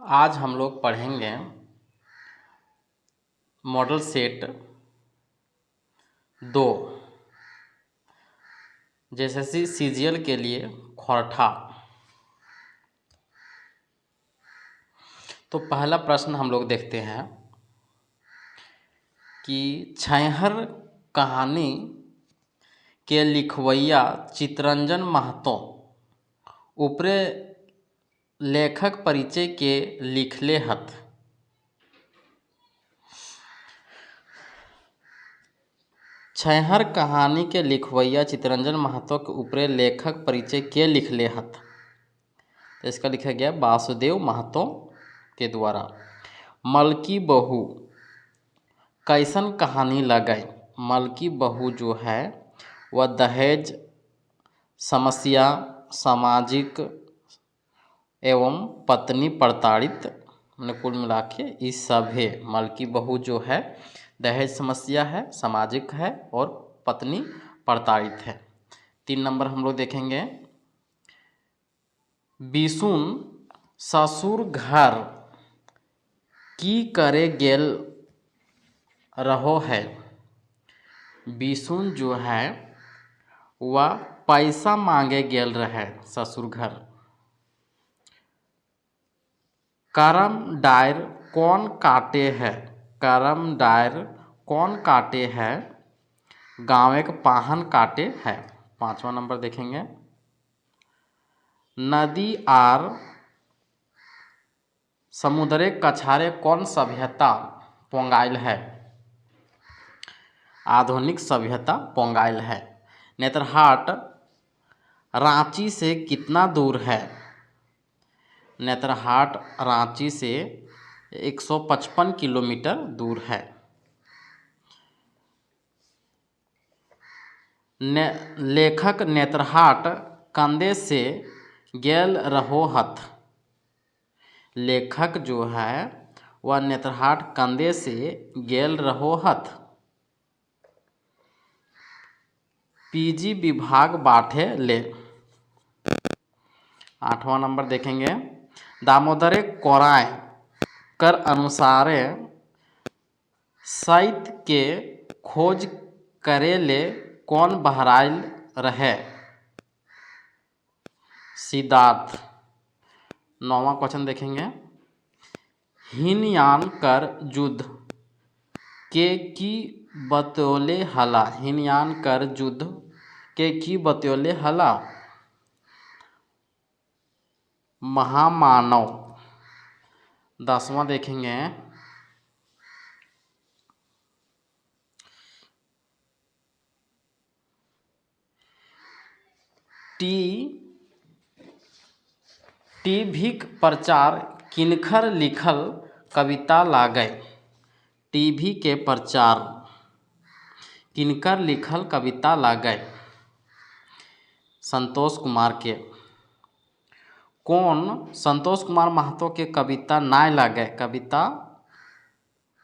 आज हम लोग पढ़ेंगे मॉडल सेट 2 जैसे सीजीएल के लिए खोरठा। तो पहला प्रश्न हम लोग देखते हैं कि छैहर कहानी के लिखवैया चितरंजन महतो ऊपरे लेखक परिचय के लिखले हत। छैहर कहानी के लिखवैया चितरंजन महतो के ऊपरे लेखक परिचय के लिखले हत। तो इसका लिखा गया वासुदेव महतो के द्वारा। मलकी बहू कैसन कहानी लगाई। मलकी बहू जो है वह दहेज समस्या, सामाजिक एवं पत्नी प्रताड़ित, कुल मिला के इस सब है। मलकी बहू जो है दहेज समस्या है, सामाजिक है और पत्नी प्रताड़ित है। 3 नंबर हम लोग देखेंगे। बिसुन ससुर घर की करे गेल रहो है। बिसुन जो है वह पैसा मांगे गेल रहे ससुर घर। करम डायर कौन काटे है। करम डायर कौन काटे है। गाँव के पाहन काटे है। 5वां नंबर देखेंगे। नदी आर समुद्रे कछारे कौन सभ्यता पोंगाइल है। आधुनिक सभ्यता पोंगाइल है। नेतरहाट रांची से कितना दूर है। नेतरहाट रांची से 155 किलोमीटर दूर है। लेखक नेतरहाट कंदे से गेल रहो हथ। लेखक जो है वह नेतरहाट कंदे से गेल रहो हथ। पीजी विभाग बाँटे ले। 8वां नंबर देखेंगे। दामोदरे कोराय कर अनुसारे साहित्य के खोज करे ले कौन बहराइल रहे। सिद्धार्थ। 9वां क्वेश्चन देखेंगे। हीनयान कर युद्ध के की बतौले हला। हीनयान कर युद्ध के की बतौले हला। महामानव। 10वां देखेंगे। टीभीक प्रचार किनकर लिखल कविता लागे। टीभी के प्रचार किनकर लिखल कविता लागे। संतोष कुमार के। कौन संतोष कुमार महतो के कविता नाय लागे। कविता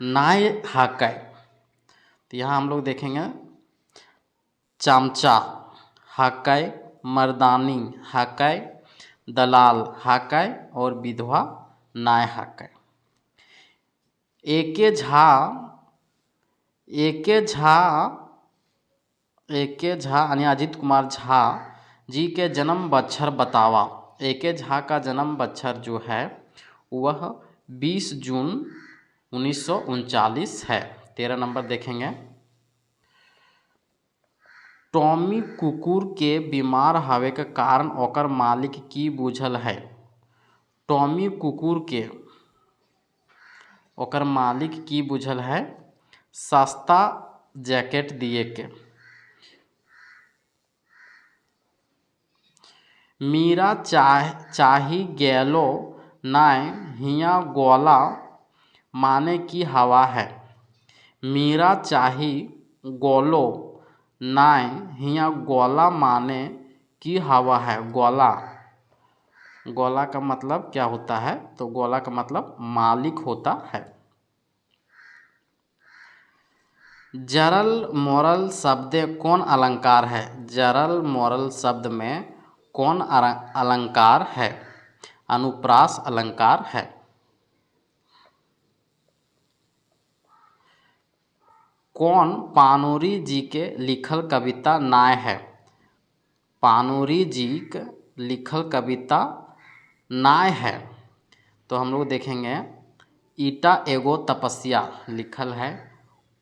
नाय हाकै। तो यहाँ हम लोग देखेंगे। चमचा हाकै, मर्दानी हाकै, दलाल हाकै और विधवा नाय हाकै। एके झा यानी अजित कुमार झा जी के जन्म बच्छर बतावा। एके झा का जन्म बच्छर जो है वह 20 जून 1939 है। 13 नंबर देखेंगे। टॉमी कुकुर के बीमार होवे के कारण ओकर मालिक की बूझल है। टॉमी कुकुर के ओकर मालिक की बूझल है। सस्ता जैकेट दिए के। मीरा चाही गेलो नाय हिया गोला माने की हवा है। मीरा चाही गोलो नाय हिया गोला माने की हवा है। गोला, गोला का मतलब क्या होता है। तो गोला का मतलब मालिक होता है। जरल मोरल शब्द कौन अलंकार है। जरल मोरल शब्द में कौन अलंकार है। अनुप्रास अलंकार है। कौन पानूरी जी के लिखल कविता नाय है? पानूरी जी के लिखल कविता नाय है तो हम लोग देखेंगे ईटा एगो तपस्या लिखल है।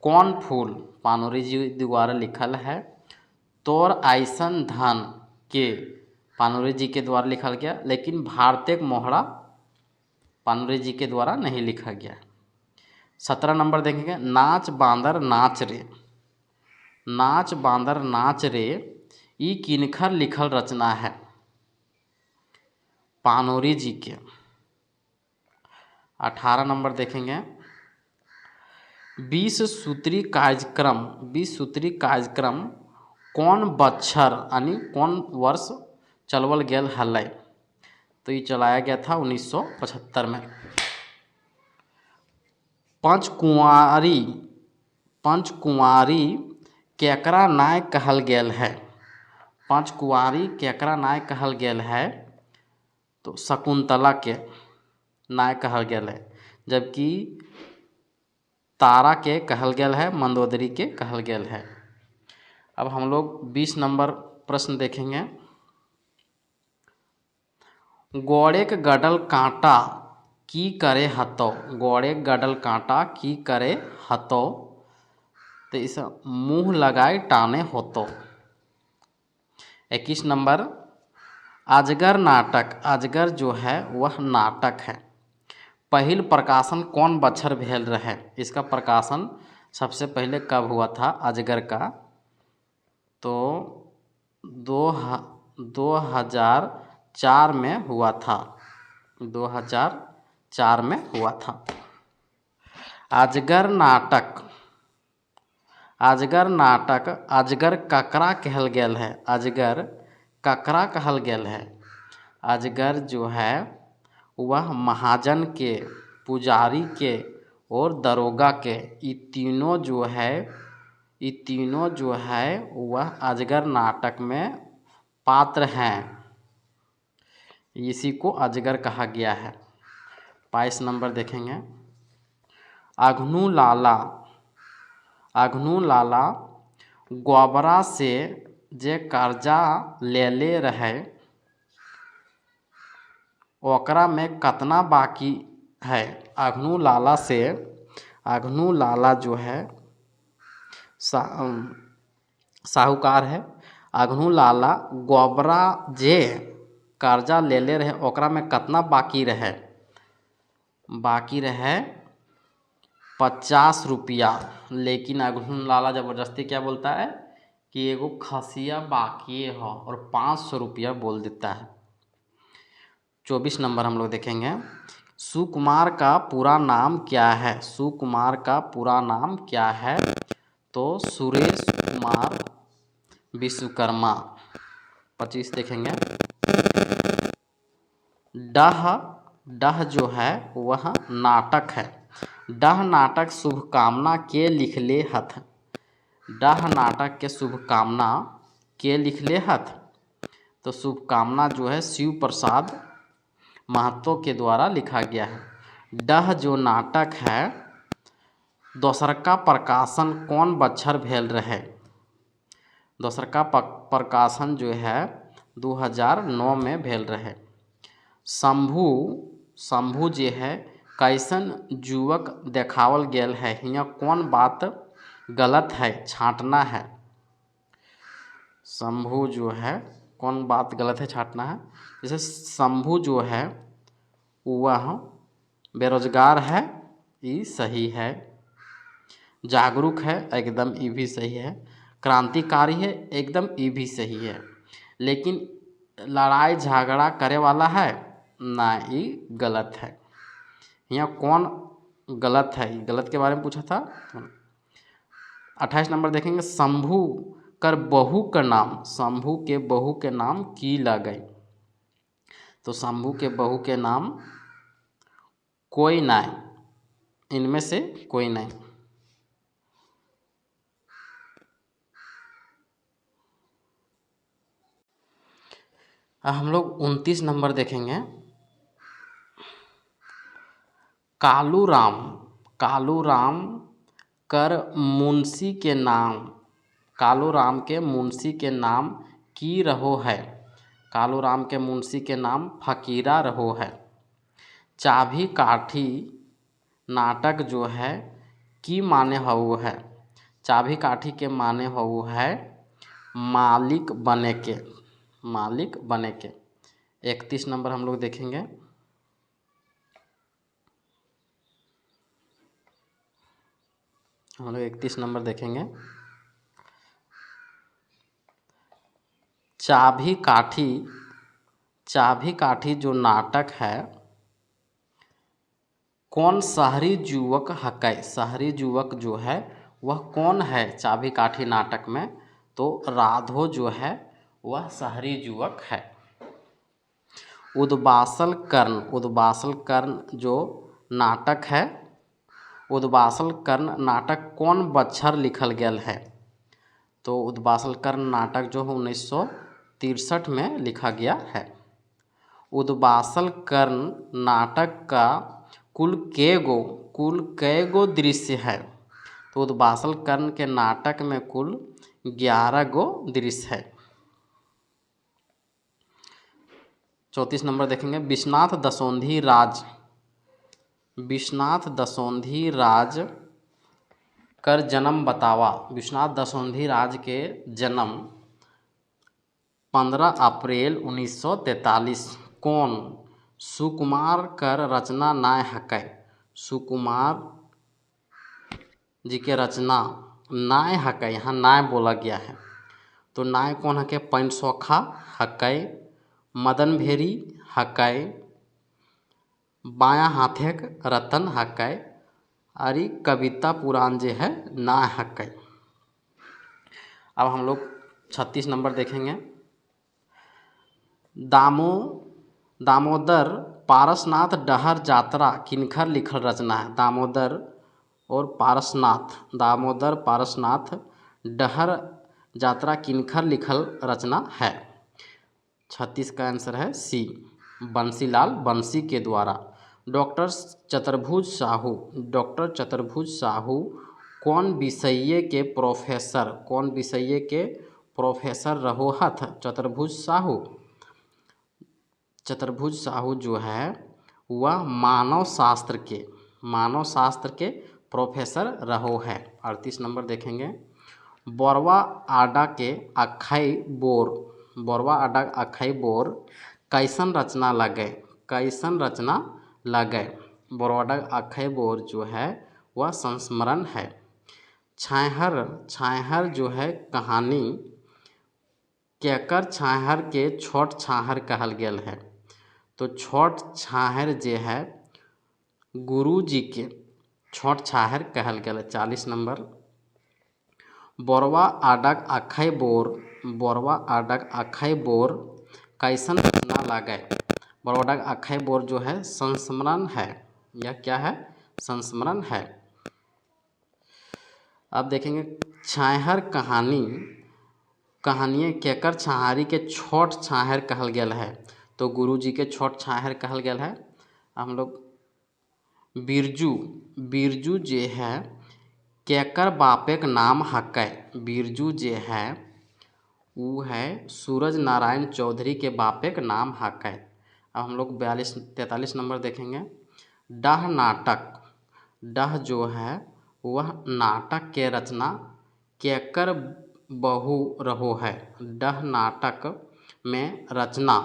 कौन फूल पानूरी जी द्वारा लिखल है। तोर ऐसन धन के पानूरी जी के द्वारा लिखा गया, लेकिन भारतीय मोहरा पानूरी जी के द्वारा नहीं लिखा गया। 17 नंबर देखेंगे नाच बांदर नाच रे। नाच बांदर नाच रे ई किनकर लिखल रचना है? पानूरी जी के। 18 नंबर देखेंगे 20 सूत्री कार्यक्रम। 20 सूत्री कार्यक्रम कौन बच्छर यानी कौन वर्ष चलवल गेल हलै? तो ये चलाया गया था 1975 में। पंचकुंवारी पंचकुंवारी केकरा नाय कहल गेल है? पंचकुंवारी केकरा नाय कहल गेल है? तो शकुंतला के नाय कहल गेल है, जबकि तारा के कहल गेल है, मंदोदरी के कहल गेल है। अब हम लोग 20 नंबर प्रश्न देखेंगे। गोड़ेक गडल कांटा की करे हतो? गोड़ेक गडल कांटा की करे हतो? तो इस मुंह लगाए टाने होतो। 21 नंबर अजगर नाटक। अजगर जो है वह नाटक है। पहिल प्रकाशन कौन बच्छर भेल रहे? इसका प्रकाशन सबसे पहले कब हुआ था अजगर का? तो 2004 में हुआ था। 2004 में हुआ था। अजगर नाटक। अजगर नाटक अजगर ककरा कहल गेल है? अजगर ककरा कहल गेल है? अजगर जो है वह महाजन के, पुजारी के और दरोगा के, ये तीनों जो है वह अजगर नाटक में पात्र हैं। इसी को अजगर कहा गया है। 22 नंबर देखेंगे अघनु लाला। अघनु लाला गोबरा से जे कर्जा लेले रहे ओकरा में कतना बाकी है? अघनु लाला जो है साहूकार है। अघनु लाला गोबरा जे कर्जा लेले रहे ओकरा में कतना बाकी रहे? बाकी रहे 50 रुपया। लेकिन अघनु लाला ज़बरदस्ती क्या बोलता है कि एगो खसिया बाकी है और 500 रुपया बोल देता है। 24 नंबर हम लोग देखेंगे सुकुमार का पूरा नाम क्या है? सुकुमार का पूरा नाम क्या है? तो सुरेश कुमार विश्वकर्मा। 25 देखेंगे डह जो है वह नाटक है। डह नाटक शुभकामना के लिखले हथ? डह नाटक के शुभकामना के लिखले हथ? तो शुभकामना जो है शिव प्रसाद महतो के द्वारा लिखा गया है। डह जो नाटक है दोसरका प्रकाशन कौन बच्छर भेल रहे? दोसरका प्रकाशन जो है 2009 में भेल रहे। शंभू जे है कैसन जुवक देखावल गेल है? हियाँ कौन बात गलत है छांटना है? शंभू जो है कौन बात गलत है छांटना है? जैसे शंभू जो है वह बेरोजगार है, ये सही है। जागरूक है, एकदम ये भी सही है। क्रांतिकारी है, एकदम ये भी सही है। लेकिन लड़ाई झगड़ा करे वाला है ना, ये गलत है। यहाँ कौन गलत है? गलत के बारे में पूछा था। 28 नंबर देखेंगे शंभू कर बहू का नाम। शंभू के बहू के नाम की लगे? तो शंभू के बहू के नाम कोई नहीं, इनमें से कोई नहीं। हम लोग 29 नंबर देखेंगे कालू राम कर मुंशी के नाम, कालू राम के मुंशी के नाम की रहो है, कालू राम के मुंशी के नाम फकीरा रहो है। चाभी काठी नाटक जो है की माने हऊ है, चाभी काठी के माने हऊ है मालिक बने के, मालिक बने के। 31 नंबर हम लोग देखेंगे। हम लोग 31 नंबर देखेंगे। चाभी काठी, चाभी काठी जो नाटक है कौन शहरी युवक हकै, शहरी युवक जो है वह कौन है चाभी काठी नाटक में, तो राधो जो है वह शहरी युवक है। उद्वासल कर्ण, उद्वासल कर्ण जो नाटक है, उद्वासल कर्ण नाटक कौन बच्छर लिखल गेल है, तो उद्वासल कर्ण नाटक जो है 1963 में लिखा गया है। उद्वासल कर्ण नाटक का कुल कैगो दृश्य है, तो उद्वासल कर्ण के नाटक में कुल 11 गो दृश्य है। 34 नंबर देखेंगे। विश्वनाथ दसोंधी राज, विश्वनाथ दसोंधी राज कर जन्म बतावा, विश्वनाथ दसोंधी राज के जन्म 15 अप्रैल 1943 कौन सुकुमार कर रचना नाय हकै, सुकुमार जी के रचना नाय हकै, यहाँ नाय बोला गया है, तो नाय कौन हकै, पैनसौखा हकै, मदन भेरी हकै, बायां हाथेक रतन हकै, अरे कविता पुराण जे है ना हकै। अब हम लोग 36 नंबर देखेंगे। दामोदर पारसनाथ डहर यात्रा किनकर लिखल रचना है, दामोदर और पारसनाथ, दामोदर पारसनाथ डहर यात्रा किनकर लिखल रचना है। 36 का आंसर है सी, बंसीलाल बंसी के द्वारा। डॉक्टर चतुर्भुज साहू, डॉक्टर चतुर्भुज साहू कौन विषय के प्रोफेसर, कौन विषय के प्रोफेसर रहो हथ, चतुर्भुज साहू, चतुर्भुज साहू जो है वह मानव शास्त्र के, मानव शास्त्र के प्रोफेसर रहो है। 38 नंबर देखेंगे। बोरवा आडा के अखई बोर, बोरवा आडा अखई बोर कैसन रचना लगे, कैसन रचना लगे, बोरवा आडा अखई बोर जो है वह संस्मरण है। छाहर, छाहर जो है कहानी केकर छाहर के छोट छाहर कहल गेल है, तो छोट छाहर जे है गुरु जी के छोट छाहर कहल गेल है। 40 number. Borwa आडक अखई bore, Borwa आडक अखई bore कैसन रचना लगे, बोरवा आडक अखई बोर जो है संस्मरण है, यह क्या है, संस्मरण है। अब देखेंगे छाहर कहानी, कहानी केकर छाहरी के छोट छाहर कहल गेल है, तो गुरु जी के छोट छाहर कहल गेल है। हम लोग बिरजू, बिरजू जे है केकर बापेक नाम हकै, बिरजू जे है वो है सूरज नारायण चौधरी के बापेक नाम हकै। अब हम लोग 43 नंबर देखेंगे। डह नाटक, डह जो है वह नाटक के रचना केकर बहु रहो है, डह नाटक में रचना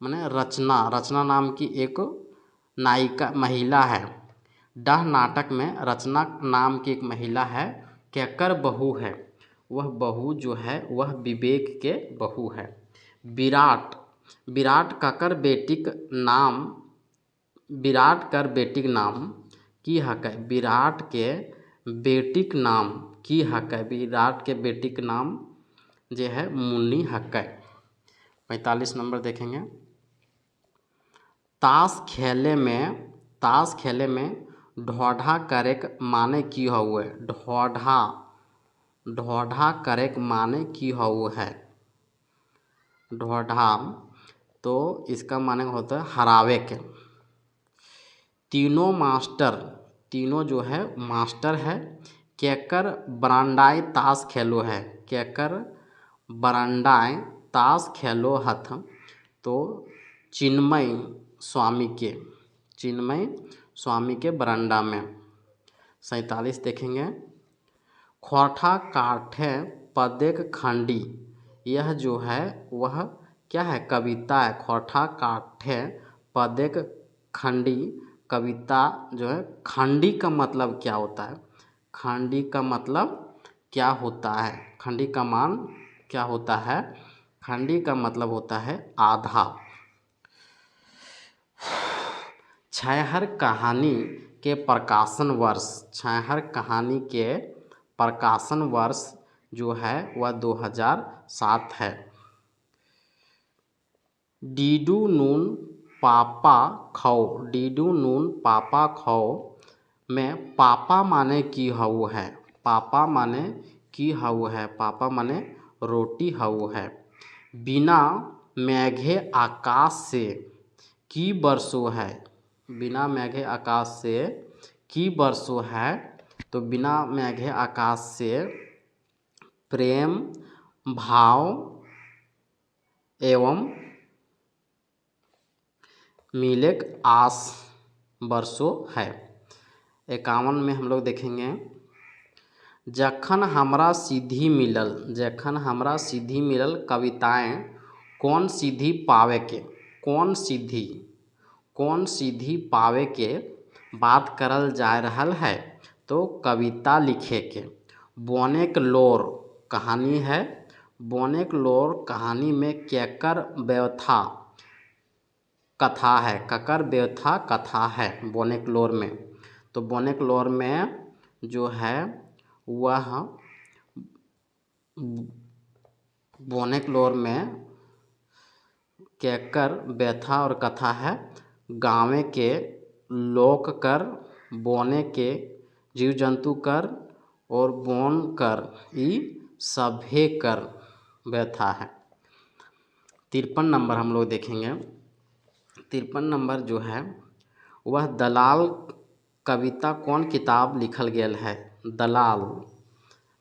माने रचना, रचना नाम की एक नायिका महिला है, डह नाटक में रचना नाम की एक महिला है, केकर बहू है, वह बहू जो है वह विवेक के बहू है। विराट, विराट ककर बेटिक नाम, विराट कर बेटिक नाम की हकै, विराट के बेटिक नाम की हकै, विराट के बेटिक नाम जे है मुन्नी हकै। 45 नंबर देखेंगे। ताश खेले में, ताश खेले में ढोढ़ा करेक माने की हुए, ढोढ़ा, ढोढ़ा करेक माने की हुए है, ढोढ़ा तो इसका माने होता है हरावे के। तीनों मास्टर, तीनों जो है मास्टर है केकर बरांडाय ताश खेलो है, केकर बरांडाय ताश खेलो हथ, तो चिन्मय स्वामी के बरांडा में। 47 देखेंगे, खोरठा काठे पदेक खंडी, यह जो है वह क्या है, कविता है। खोरठा काठे पदेक खंडी, कविता जो है। खंडी का मतलब क्या होता है, खंडी का मतलब क्या होता है, खंडी का मान क्या होता है, खंडी का मतलब होता है आधा। छहर कहानी के प्रकाशन वर्ष, छहर कहानी के प्रकाशन वर्ष जो है वह 2007 है। डीडू नून पापा खाओ, डीडू नून पापा खाओ में पापा माने की हऊ है, पापा माने की हऊ है, पापा माने रोटी हऊ है। बिना मेघे आकाश से की बरसो है, बिना मेघे आकाश से की बरसो है, तो बिना मेघे आकाश से प्रेम भाव एवं मिलेक आस बरसो है। 51 में हम लोग देखेंगे, जखन हमरा सीधी मिलल, जखन हमरा सीधी मिलल कविताएं कौन सीधी पावे के, कौन सीधी पावे के बात करल जा रहल है, तो कविता लिखे के। बोनेक लोर कहानी है, बोनेक लोर कहानी में केकर व्यथा कथा है, ककर व्यथा कथा है बोनेक लोर में। तो बोनेक लोर में जो है वह बोनेक लोर में केकर व्यथा और कथा है, गाँवे के लोक कर, बोने के जीव जंतु कर और बोन कर ई सभे कर व्यथा है। 53 नंबर हम लोग देखेंगे, 53 नंबर जो है वह दलाल कविता कौन किताब लिखल गेल है,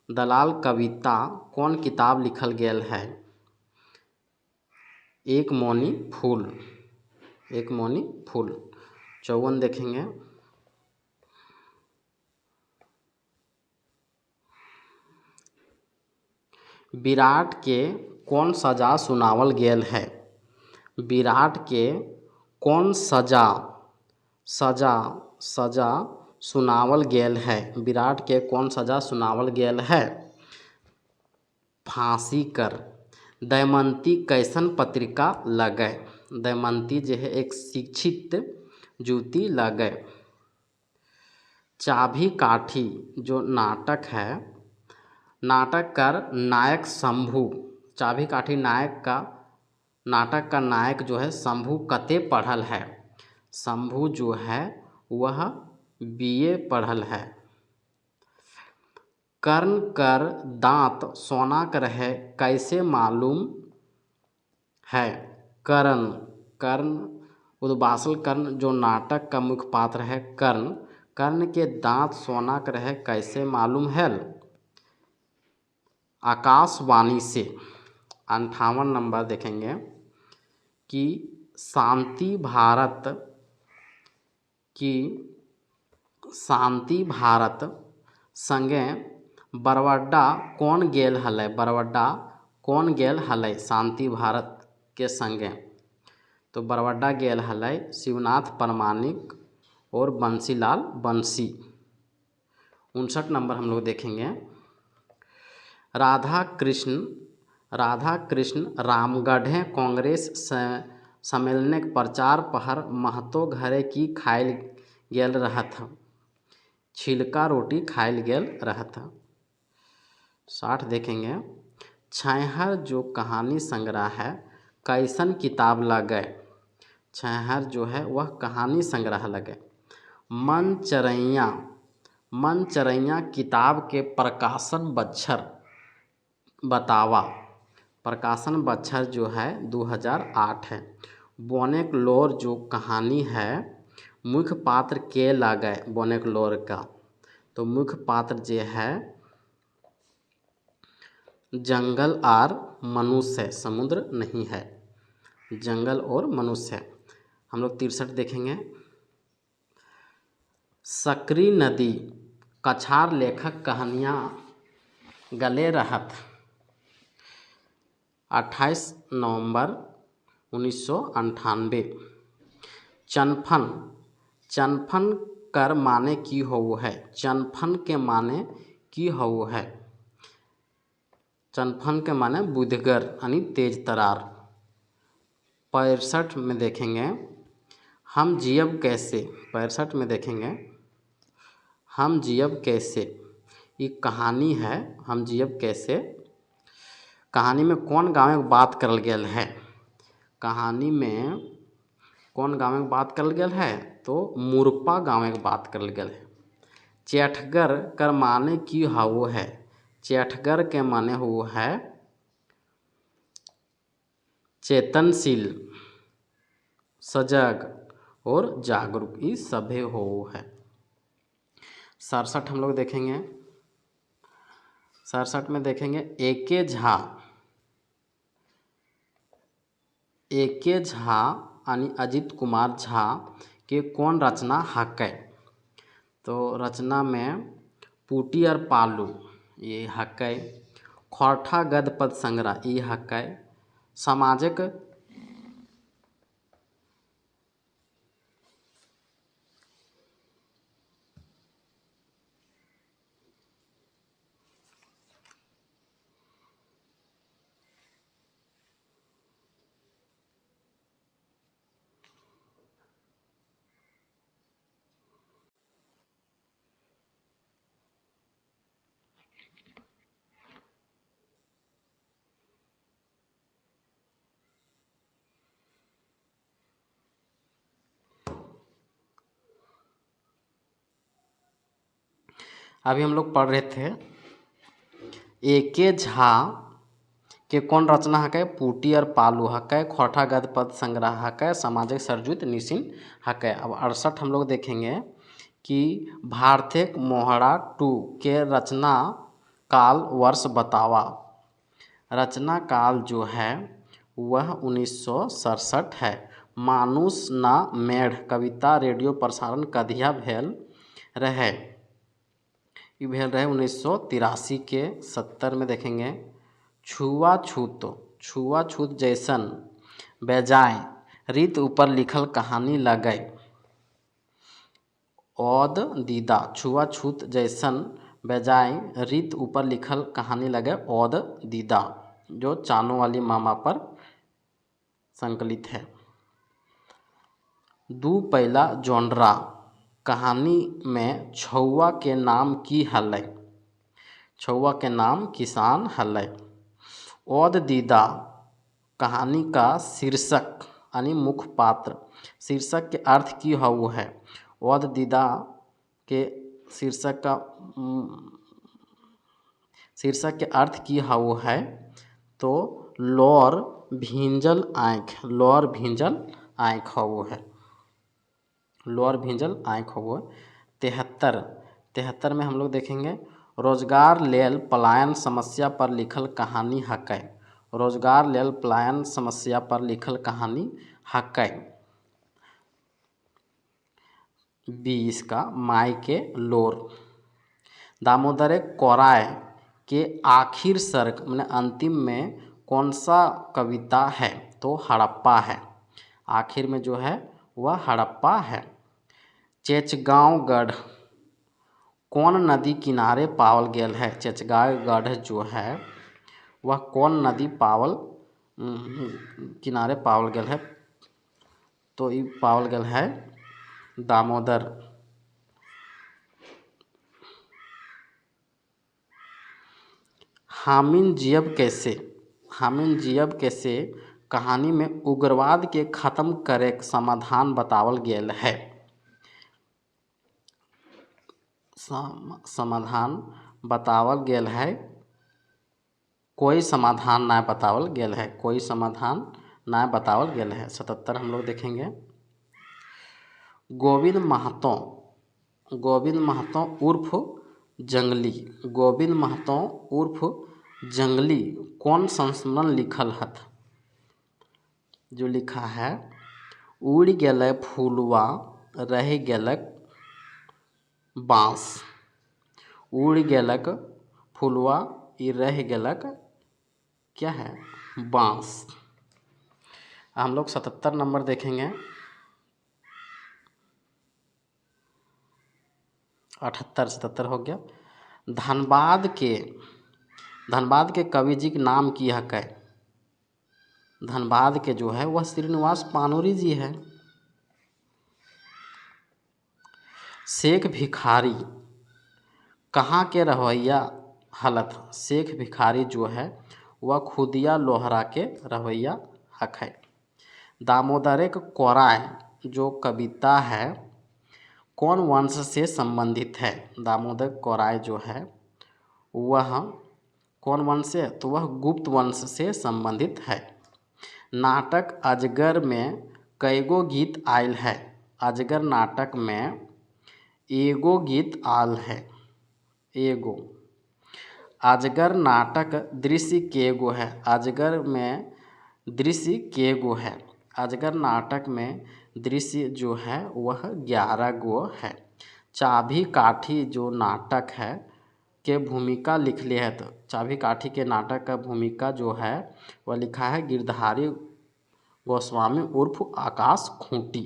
दलाल कविता कौन किताब लिखल गेल है। एक मौनी फूल, एक मौनी फूल। 54 देखेंगे, विराट के कौन सजा सुनावल गेल है, विराट के कौन सजा सुनावल गेल है, विराट के कौन सजा सुनावल गेल है। फांसी कर। दमयंती कैसन पत्रिका लगे, दमयंती जो है एक शिक्षित युवती लगे। चाभी काठी जो नाटक है, नाटक कर नायक शंभू, चाभी काठी नायक का, नाटक का नायक जो है शंभू कते पढ़ल है, शंभू जो है वह BA पढ़ल है। कर्ण कर दांत सोना कर है कैसे मालूम है, कर्ण उद्वासल कर्ण जो नाटक का मुख्य पात्र है, कर्ण के दांत सोना कर है कैसे मालूम है। आकाशवाणी से। 58 नंबर देखेंगे कि शांति भारत संगे बरवड्डा कौन गेल हलै, बरवड्डा कौन गेल हलै शांति भारत के संगे, तो बरवड्डा गेल हलै शिवनाथ परमाणिक और बंसीलाल बंसी। 59 नंबर हम लोग देखेंगे, राधा कृष्ण रामगढ़े कांग्रेस सम्मेलन प्रचार पहर महतो घरे की खाइल गेल रहत, छिलका रोटी खाइल गेल रहत। 60 देखेंगे, छहर जो कहानी संग्रह है कैसन किताब लगे, छहर जो है वह कहानी संग्रह लगे। मन चरैया किताब के प्रकाशन बच्छर बतावा, प्रकाशन बच्छर जो है 2008 है। बोनेक लोर जो कहानी है मुख्य पात्र के लगे बोनेक लोर का, तो मुख्य पात्र जे है जंगल और मनुष्य, समुद्र नहीं है, जंगल और मनुष्य। हम लोग 63 देखेंगे। सकरी नदी कछार लेखक कहानियाँ गले रहत 28 नवंबर 1998। चनफन, चनफन कर माने की होव है, चनफन के माने की होव है, चनफन के माने बुधगर यानी तेज तरार। 65 में देखेंगे हम जियब कैसे, 65 में देखेंगे हम जियब कैसे, ये कहानी है हम जियब कैसे। कहानी में कौन गाँव के बात करल गेल है, कहानी में कौन गाँव के बात करल गेल है, तो मुरपा गाँव के बात करल गेल है। चेठगर कर माने की हाउ है, चेठगर के माने हो है चेतनशील, सजग और जागरूक, ये सभ्य हो है। 67 हम लोग देखेंगे। 67 में देखेंगे एके झा, एके झा यानी अजित कुमार झा के कौन रचना हकै, तो रचना में पूटी और पालू ये हकै, खोरठा गद पद संग्रह ये हकै, सामाजिक अभी हम लोग पढ़ रहे थे एके झा के कौन रचना हकै, पूटी और पालू हकै, खोरठा गद पद संग्रह हकै, सामाजिक सरजुत निशिन हकै। अब 68 हम लोग देखेंगे कि भारतेक मोहरा 2 के रचना काल वर्ष बतावा। रचना काल जो है वह 1967 है। मानुष ना मेढ़ कविता रेडियो प्रसारण कधिया भेल रहे, ये भेल रहे 1983 के। 70 में देखेंगे छुआछूत, छुआछूत जैसन बेजाय रीत ऊपर लिखल कहानी लगे, औद दीदा, छुआछूत जैसन बेजाय रीत ऊपर लिखल कहानी लगे औद दीदा, जो चानों वाली मामा पर संकलित है। दू पहला जोनरा कहानी में छौआ के नाम की हलै, छौआ के नाम किसान हलै। औद दीदा कहानी का शीर्षक यानी मुख्य पात्र, शीर्षक के अर्थ की हउ है, औद दीदा के शीर्षक का शीर्षक के अर्थ की हउ है, तो लौर भींजल आँख, लौर भींजल आँख हउ है, लौर भींजल आँख हउ है। 73 में हम लोग देखेंगे रोजगार लेल पलायन समस्या पर लिखल कहानी हकै, रोजगार लेल पलायन समस्या पर लिखल कहानी हकै। 20 का माई के लोर, दामोदर कोराय के आखिर सर्ग मैंने अंतिम में कौन सा कविता है, तो हड़प्पा है, आखिर में जो है वह हड़प्पा है। चेचगांव गढ़ कौन नदी किनारे पावल गेल है, चेचगांव गढ़ जो है वह कौन नदी किनारे पावल गेल है, तो ये पावल गेल है दामोदर। हामिन जियब कैसे, हामिन जियब कैसे कहानी में उग्रवाद के खत्म करे के समाधान बतावल गेल है, समाधान बतावल गेल है, कोई समाधान ना बतावल गेल है, कोई समाधान ना बतावल गेल है। 77 हम लोग देखेंगे गोविंद महतो, गोविंद महतो उर्फ जंगली। गोविंद महतो उर्फ जंगली कौन संस्मरण लिखल हथ? जो लिखा है, उड़ गेलै फूलवा रह गेलक बाँस। उड़ गेलक फूलवा ई रह गेलक क्या है? बाँस। हम लोग 77 नंबर देखेंगे। 78 77 हो गया। धनबाद के कवि जी के नाम की हकै? धनबाद के जो है वह श्रीनिवास पानोरी जी है। शेख भिखारी कहाँ के रवैया हलत? शेख भिखारी जो है वह खुदिया लोहरा के रवैया हक है। दामोदर कोराय जो कविता है कौन वंश से संबंधित है? दामोदर कोराय जो है वह कौन वंश से? तो वह गुप्त वंश से संबंधित है। नाटक अजगर में कईगो गीत आयल है? अजगर नाटक में एगो गीत आल है। एगो। अजगर नाटक दृश्य केगो है? अजगर में दृश्य केगो है? अजगर नाटक में दृश्य जो है वह 11 गो है। चाभी काठी जो नाटक है के भूमिका लिखले है? तो चाभी काठी के नाटक का भूमिका जो है वह लिखा है गिरधारी गोस्वामी उर्फ आकाश खूंटी।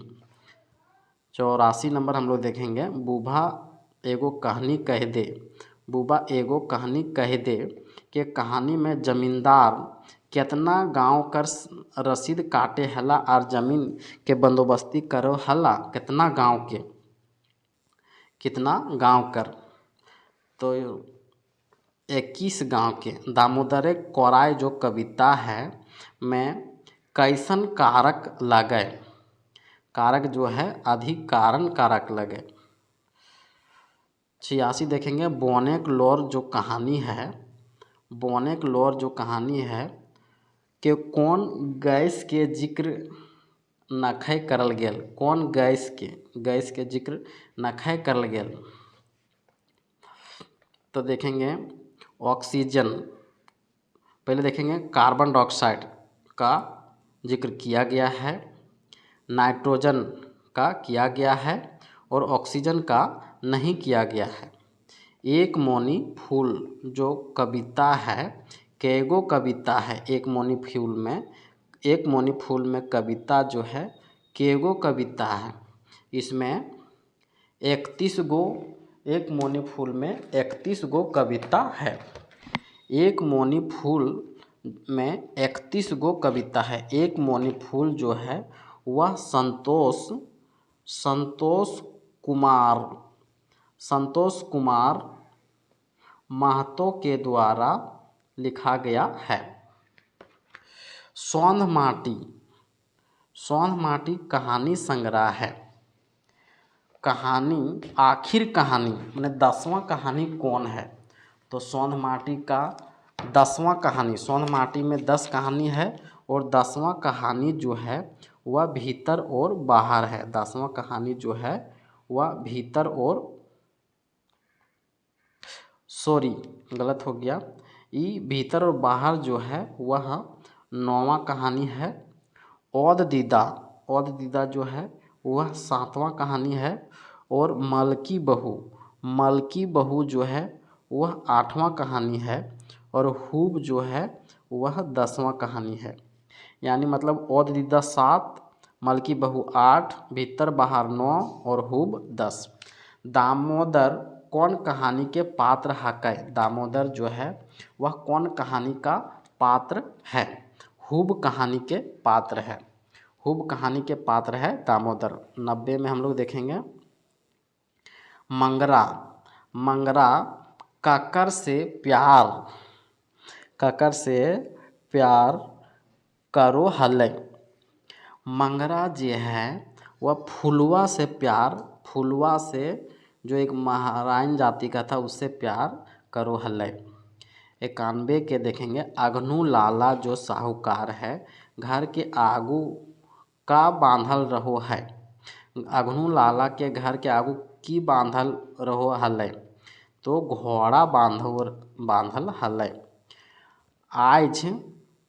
84 नंबर हम लोग देखेंगे। बूबा एगो कहानी कह दे। बूबा एगो कहानी कह दे के कहानी में जमींदार केतना गांव कर रसीद काटे हला और जमीन के बंदोबस्ती करो हला? कितना गांव के? कितना गांव कर? तो 21 गांव के। दामोदर कोराय जो कविता है में कैसन कारक लगे? कारक जो है अधिकारण कारक लगे। 86 देखेंगे। बोनेक लोर जो कहानी है, बोनेक लोर जो कहानी है कि कौन गैस के जिक्र नखै करल गेल? कौन गैस के जिक्र नखै करल गेल? तो देखेंगे ऑक्सीजन। पहले देखेंगे कार्बन डाइऑक्साइड का जिक्र किया गया है, नाइट्रोजन का किया गया है और ऑक्सीजन का नहीं किया गया है। एक मौनी फूल जो कविता है कैगो कविता है? एक मौनी फूल में कविता जो है कैगो कविता है? इसमें 31 गो। एक मौनी फूल में 31 गो कविता है। एक मौनी फूल में 31 गो कविता है। एक मौनी फूल जो है वह संतोष कुमार महतो के द्वारा लिखा गया है। सौंध माटी कहानी संग्रह है। कहानी आखिर कहानी माने 10वां कहानी कौन है? तो सौंध माटी का 10वां कहानी। सौंध माटी में 10 कहानी है और 10वां कहानी जो है वह भीतर और बाहर है। 10वां कहानी जो है वह भीतर और गलत हो गया। ये भीतर और बाहर जो है वह 9वां कहानी है। औद दीदा जो है वह 7वां कहानी है और मलकी बहू जो है वह 8वां कहानी है और हुब जो है वह 10वां कहानी है। यानी मतलब औद दीदा 7, मलकी बहू 8, भीतर बाहर 9 और हुब 10। दामोदर कौन कहानी के पात्र हकै? दामोदर जो है वह कौन कहानी का पात्र है? हुब कहानी के पात्र है। हुब कहानी के पात्र है दामोदर। 90 में हम लोग देखेंगे मंगरा ककर से प्यार करो हलै? मंगरा जो है वह फुलवा से जो एक महारानी जाति का था उससे प्यार करो हलै। 91 के देखेंगे। अघनु लाला जो साहूकार है घर के आगू का बांधल रहो है? अघनु लाला के घर के आगू की बांधल रहो हलै? तो घोड़ा बांधल हलै। आइज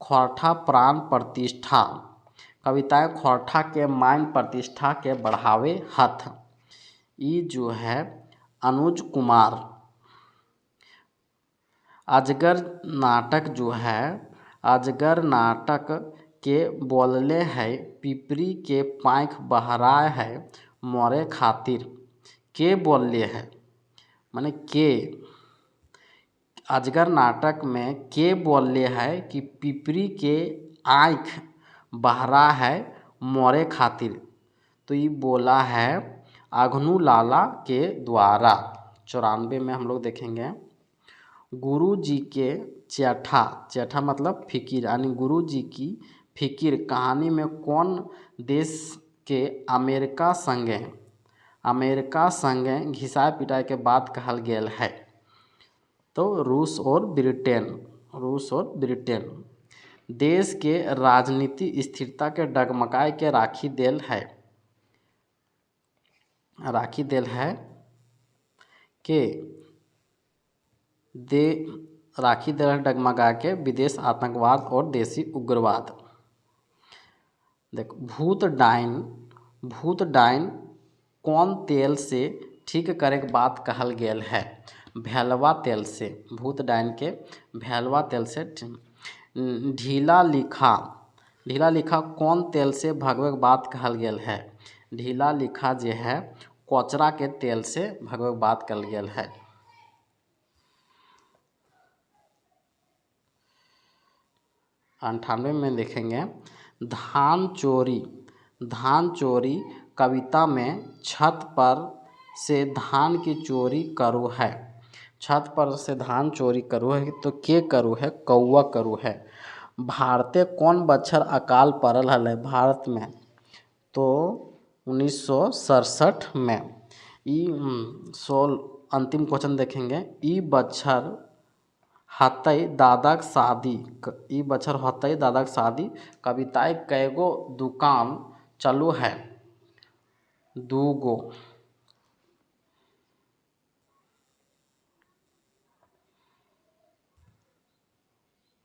खोरठा प्राण प्रतिष्ठा, कविताएं खोरठा के मान प्रतिष्ठा के बढ़ावे हथ। ई जो है अनुज कुमार। अजगर नाटक जो है, अजगर नाटक के बोलले है, पिपरी के पाँख बहराए है मोरे खातिर। के बोलले है माने के, अजगर नाटक में के बोलले है कि पिपरी के आँख बहरा है मोरे खातिर। तो ये बोला है अघनू लाला के द्वारा। 94 में हम लोग देखेंगे गुरु जी के चेठा, चेठा मतलब फिकिर, यानी गुरु जी की फिकिर कहानी में कौन देश के अमेरिका संगे घिसाए पिटाए के बात कहल गेल है। तो रूस और ब्रिटेन देश के राजनीति स्थिरता के डगमगाए के राखी देल है के राखी देल है डगमगा के विदेश आतंकवाद और देसी उग्रवाद। देखो भूत डाइन कौन तेल से ठीक करे के बात कहल गेल है। भेलवा तेल से, भूत डाइन के भेलवा तेल से। ढीला लिखा कौन तेल से भगवे के बात कहल गेल है। ढीला लिखा जे है कोचरा के तेल से भगवे के बात कहल गेल है। 98 में देखेंगे धान चोरी कविता में छत पर से धान की चोरी करू है। छत पर से धान चोरी करू है तो के करू है, कौआ करू है। भारते कौन बच्छर अकाल पड़ल हलै भारत में, तो 1967 में। अंतिम क्वेश्चन देखेंगे ई बच्छर हतई दादाक शादी, कविताएं कैगो दुकान चालू है, 2 गो।